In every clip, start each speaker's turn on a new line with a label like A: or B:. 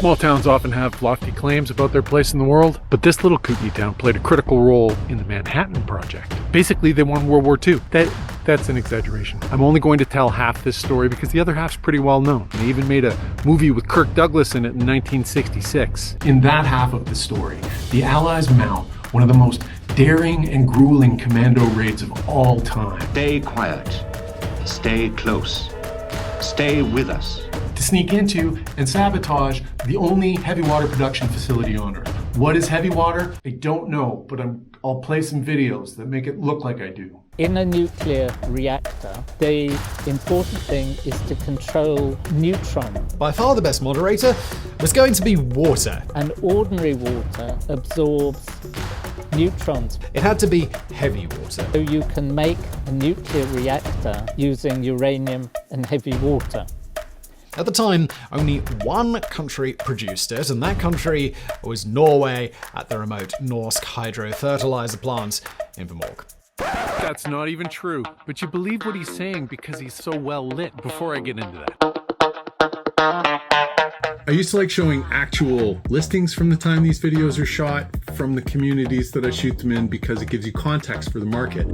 A: Small towns often have lofty claims about their place in the world, but this little Kootenay town played a critical role in the Manhattan Project. Basically, they won World War II. That's an exaggeration. I'm only going to tell half this story because the other half's pretty well known. They even made a movie with Kirk Douglas in it in 1966. In that half of the story, the Allies mount one of the most daring and grueling commando raids of all time.
B: Stay quiet. Stay close. Stay with us.
A: To sneak into and sabotage the only heavy water production facility on Earth. What is heavy water? I don't know, but I'll play some videos that make it look like I do.
C: In a nuclear reactor, the important thing is to control neutrons.
D: By far the best moderator was going to be water.
C: And ordinary water absorbs neutrons.
D: It had to be heavy water.
C: So you can make a nuclear reactor using uranium and heavy water.
D: At the time, only one country produced it, and that country was Norway at the remote Norsk hydro fertilizer plant in Vemork.
A: That's not even true, but you believe what he's saying because he's so well lit. Before I get into that, I used to like showing actual listings from the time these videos are shot from the communities that I shoot them in because it gives you context for the market.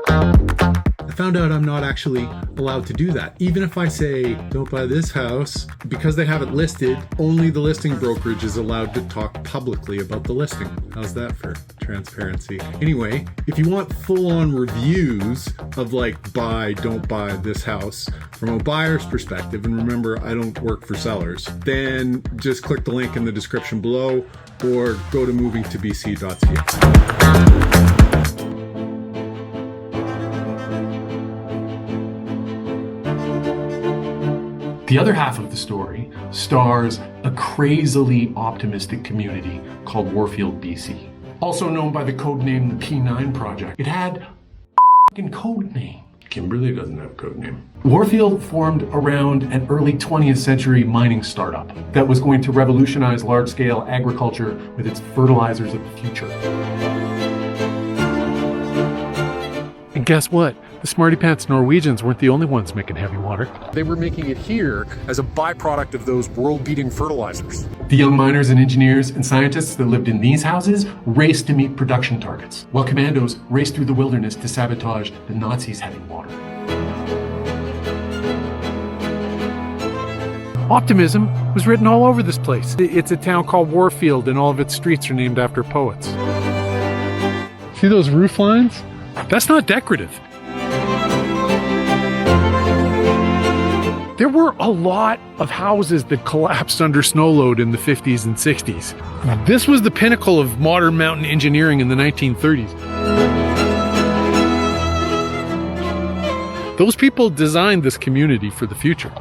A: I found out I'm not actually allowed to do that. Even if I say, don't buy this house, because they have it listed, only the listing brokerage is allowed to talk publicly about the listing. How's that for transparency? Anyway, if you want full-on reviews of like buy, don't buy this house from a buyer's perspective, and remember, I don't work for sellers, then just click the link in the description below or go to movingtobc.ca. The other half of the story stars a crazily optimistic community called Warfield, BC. Also known by the code name the P9 Project. It had a f***ing code name. Kimberley doesn't have a code name. Warfield formed around an early 20th century mining startup that was going to revolutionize large-scale agriculture with its fertilizers of the future. And guess what? The smarty pants Norwegians weren't the only ones making heavy water. They were making it here as a byproduct of those world-beating fertilizers. The young miners and engineers and scientists that lived in these houses raced to meet production targets, while commandos raced through the wilderness to sabotage the Nazis' heavy water. Optimism was written all over this place. It's a town called Warfield, and all of its streets are named after poets. See those roof lines? That's not decorative. There were a lot of houses that collapsed under snow load in the 50s and 60s. This was the pinnacle of modern mountain engineering in the 1930s. Those people designed this community for the future.